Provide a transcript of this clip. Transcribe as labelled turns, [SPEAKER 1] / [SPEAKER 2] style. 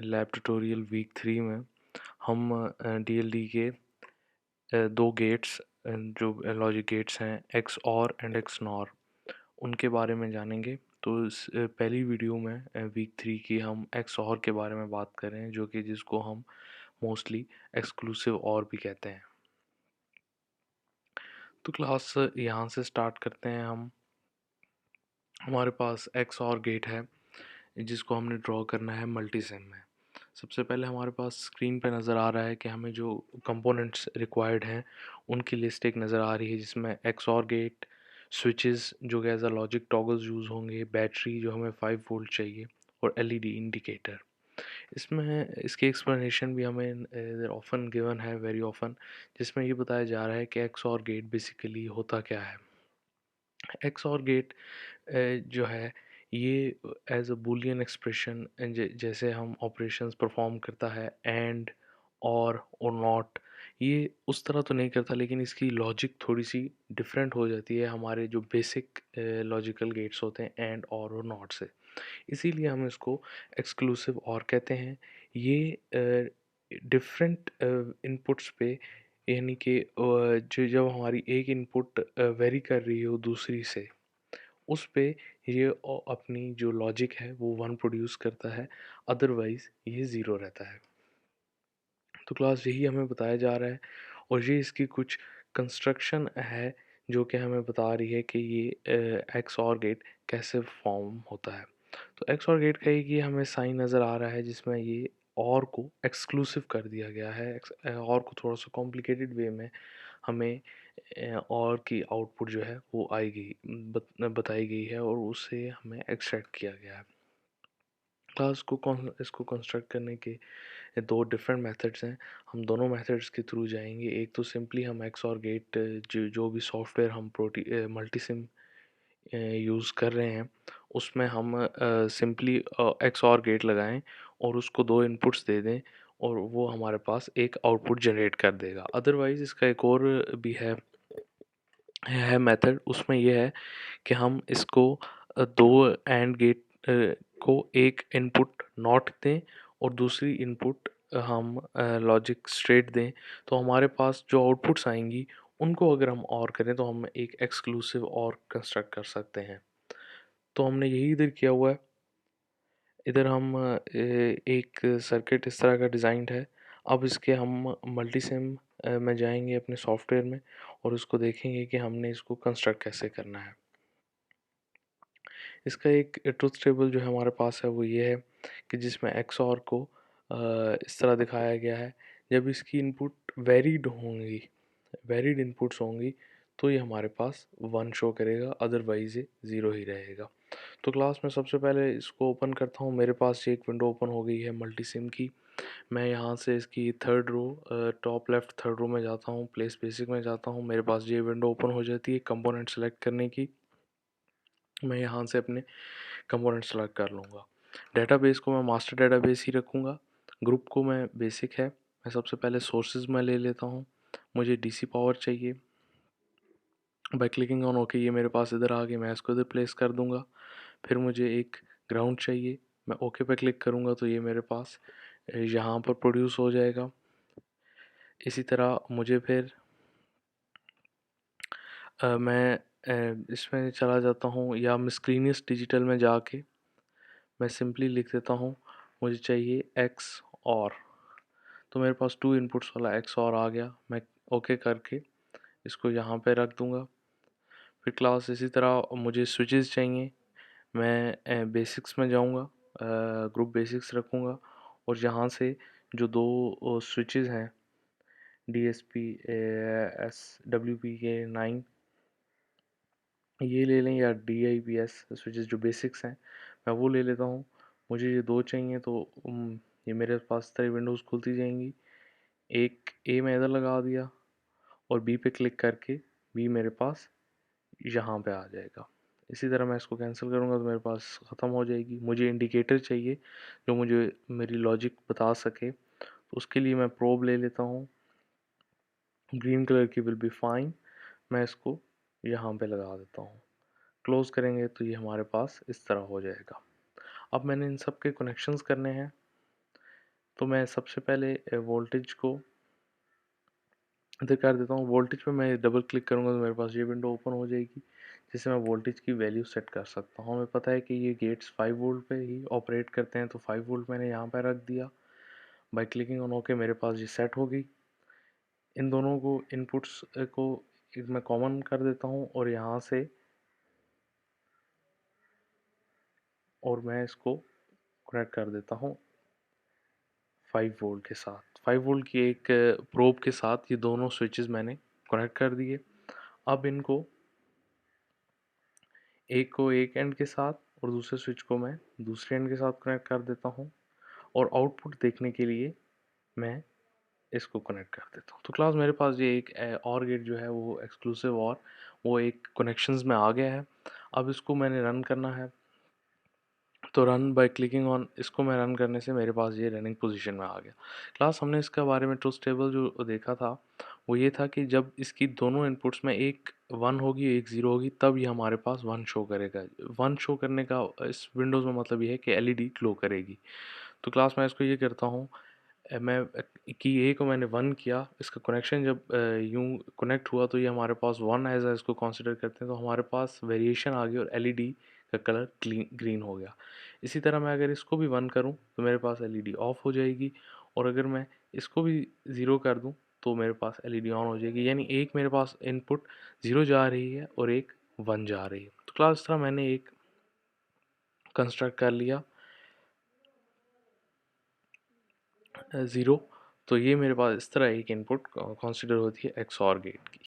[SPEAKER 1] Lab tutorial week 3 में हम DLD के दो गेट्स जो लॉजिक गेट्स हैं एक्स और एंड एक्स नॉर उनके बारे में जानेंगे। तो इस पहली वीडियो में वीक 3 की हम एक्स और के बारे में बात कर रहे हैं, जो कि जिसको हम मोस्टली एक्सक्लूसिव और भी कहते हैं। तो क्लास यहाँ से स्टार्ट करते हैं हम। हमारे पास एक्स और गेट है जिसको हमने ड्रॉ करना है मल्टीसिम में। सबसे पहले हमारे पास स्क्रीन पे नज़र आ रहा है कि हमें जो कंपोनेंट्स रिक्वायर्ड हैं उनकी लिस्ट एक नज़र आ रही है, जिसमें एक्स और गेट, स्विचेस जो कि as a logic toggles use होंगे, बैटरी जो हमें 5 वोल्ट चाहिए, और एलईडी इंडिकेटर। इसमें इसकी एक्सप्लेनेशन भी हमें ऑफन गिवन है, वेरी ऑफन, जिसमें ये बताया जा रहा है कि एक्स और गेट बेसिकली होता क्या है। एक्स और गेट जो है ये एज अ बूलियन एक्सप्रेशन जैसे हम ऑपरेशंस परफॉर्म करता है एंड और नॉट, ये उस तरह तो नहीं करता, लेकिन इसकी लॉजिक थोड़ी सी डिफरेंट हो जाती है हमारे जो बेसिक लॉजिकल गेट्स होते हैं एंड और नॉट से। इसीलिए हम इसको एक्सक्लूसिव और कहते हैं। ये डिफरेंट इनपुट्स पे, यानी कि जो जब हमारी एक इनपुट वेरी कर रही हो दूसरी से, उस पे ये अपनी जो लॉजिक है वो 1 प्रोड्यूस करता है, अदरवाइज़ ये 0 रहता है। तो क्लास यही हमें बताया जा रहा है, और ये इसकी कुछ कंस्ट्रक्शन है जो कि हमें बता रही है कि ये एक्स और गेट कैसे फॉर्म होता है। तो एक्स और गेट का एक ये हमें साइन नज़र आ रहा है जिसमें ये और को एक्सक्लूसिव कर दिया गया है। और को थोड़ा सा कॉम्प्लिकेटेड वे में हमें और की आउटपुट जो है वो आएगी, बताई गई है, और उससे हमें एक्सट्रैक्ट किया गया है। क्लास को इसको कंस्ट्रक्ट करने के दो डिफरेंट मेथड्स हैं। हम दोनों मेथड्स के थ्रू जाएंगे। एक तो सिंपली हम एक्स और गेट जो भी सॉफ्टवेयर हम मल्टीसिम यूज़ कर रहे हैं उसमें हम सिंपली एक्स और गेट लगाएं और उसको दो इनपुट्स दे दें, और वो हमारे पास एक आउटपुट जनरेट कर देगा। अदरवाइज़ इसका एक और भी है मेथड। उसमें ये है कि हम इसको दो एंड गेट को एक इनपुट नॉट दें और दूसरी इनपुट हम लॉजिक स्ट्रेट दें, तो हमारे पास जो आउटपुट्स आएंगी उनको अगर हम और करें तो हम एक एक्सक्लूसिव और कंस्ट्रक्ट कर सकते हैं। तो हमने यही इधर किया हुआ है। इधर हम एक सर्किट इस तरह का डिज़ाइंड है। अब इसके हम मल्टीसिम में जाएंगे अपने सॉफ्टवेयर में, और उसको देखेंगे कि हमने इसको कंस्ट्रक्ट कैसे करना है। इसका एक ट्रुथ टेबल जो है हमारे पास है वो ये है कि जिसमें एक्स और को इस तरह दिखाया गया है। जब इसकी इनपुट वेरिड इनपुट्स होंगी तो ये हमारे पास 1 शो करेगा, अदरवाइज़ ये 0 ही रहेगा। तो क्लास में सबसे पहले इसको ओपन करता हूँ। मेरे पास ये एक विंडो ओपन हो गई है मल्टीसिम की। मैं यहाँ से इसकी third row, top left third row में जाता हूँ, प्लेस बेसिक में जाता हूँ। मेरे पास ये विंडो ओपन हो जाती है कंपोनेंट सेलेक्ट करने की। मैं यहाँ से अपने कंपोनेंट सेलेक्ट कर लूँगा। डेटाबेस को मैं मास्टर डेटाबेस ही रखूँगा। ग्रुप को मैं बेसिक है। मैं सबसे पहले सोर्सेज में ले लेता हूँ। मुझे डीसी पावर चाहिए। बाय क्लिकिंग ऑन ओके ये मेरे पास इधर आ गई, मैं इसको इधर प्लेस कर दूँगा। फिर मुझे एक ग्राउंड चाहिए, मैं ओके पे क्लिक करूँगा तो ये मेरे पास यहाँ पर प्रोड्यूस हो जाएगा। इसी तरह मुझे फिर मैं इसमें चला जाता हूँ, या मिसक्रीनियस डिजिटल में जाके मैं सिंपली लिख देता हूँ मुझे चाहिए एक्स और। तो मेरे पास 2 इनपुट्स वाला एक्स और आ गया। मैं ओके करके इसको यहाँ पे रख दूँगा। फिर क्लास इसी तरह मुझे स्विचेस चाहिए। मैं बेसिक्स में जाऊँगा, ग्रुप बेसिक्स रखूँगा, और यहाँ से जो दो स्विचेस हैं DSP SWP के 9 ये ले लें, या DIPS स्विचेस जो बेसिक्स हैं मैं वो ले लेता हूँ। मुझे ये दो चाहिए तो ये मेरे पास तरह विंडोज़ खुलती जाएंगी। एक ए मैं इधर लगा दिया और बी पे क्लिक करके बी मेरे पास यहाँ पे आ जाएगा। इसी तरह मैं इसको कैंसिल करूँगा तो मेरे पास ख़त्म हो जाएगी। मुझे इंडिकेटर चाहिए जो मुझे मेरी लॉजिक बता सके, तो उसके लिए मैं प्रोब ले लेता हूँ। ग्रीन कलर की विल बी फाइन। मैं इसको यहाँ पे लगा देता हूँ। क्लोज़ करेंगे तो ये हमारे पास इस तरह हो जाएगा। अब मैंने इन सब के कनेक्शंस करने हैं। तो मैं सबसे पहले वोल्टेज को इधर कर देता हूँ। वोल्टेज पे मैं डबल क्लिक करूँगा तो मेरे पास ये विंडो ओपन हो जाएगी, जिससे मैं वोल्टेज की वैल्यू सेट कर सकता हूँ। हमें पता है कि ये गेट्स 5 वोल्ट पे ही ऑपरेट करते हैं, तो 5 वोल्ट मैंने यहाँ पे रख दिया। बाय क्लिकिंग ऑन ओके मेरे पास ये सेट हो गई। इन दोनों को इनपुट्स को एक मैं कॉमन कर देता हूँ और यहाँ से और मैं इसको कनेक्ट कर देता हूँ 5 वोल्ट के साथ। 5 वोल्ट की एक प्रोब के साथ ये दोनों स्विचेस मैंने कनेक्ट कर दिए। अब इनको एक को एक एंड के साथ और दूसरे स्विच को मैं दूसरे एंड के साथ कनेक्ट कर देता हूँ और आउटपुट देखने के लिए मैं इसको कनेक्ट कर देता हूँ। तो क्लास मेरे पास ये एक और गेट जो है वो एक्सक्लूसिव और वो एक कनेक्शंस में आ गया है। अब इसको मैंने रन करना है, तो रन बाय क्लिकिंग ऑन इसको मैं रन करने से मेरे पास ये रनिंग पोजीशन में आ गया। क्लास हमने इसके बारे में ट्रुथ टेबल जो देखा था वो ये था कि जब इसकी दोनों इनपुट्स में एक 1 होगी एक 0 होगी तब ये हमारे पास 1 शो करेगा। 1 शो करने का इस विंडोज़ में मतलब ये है कि एलईडी ग्लो करेगी। तो क्लास मैं इसको ये करता हूँ, मैं कि ए को मैंने 1 किया, इसका कनेक्शन जब यूँ कनेक्ट हुआ तो ये हमारे पास 1 एज़ इसको कंसीडर करते हैं, तो हमारे पास वेरिएशन आ गई और एलईडी का कलर ग्रीन हो गया। इसी तरह मैं अगर इसको भी 1 करूँ तो मेरे पास एलईडी ऑफ हो जाएगी और अगर मैं इसको भी 0 कर दूँ तो मेरे पास एलईडी ऑन हो जाएगी। यानी एक मेरे पास इनपुट 0 जा रही है और एक 1 जा रही है। तो क्लास इस तरह मैंने एक कंस्ट्रक्ट कर लिया 0। तो ये मेरे पास इस तरह एक इनपुट कंसीडर होती है एक्सऑर गेट की।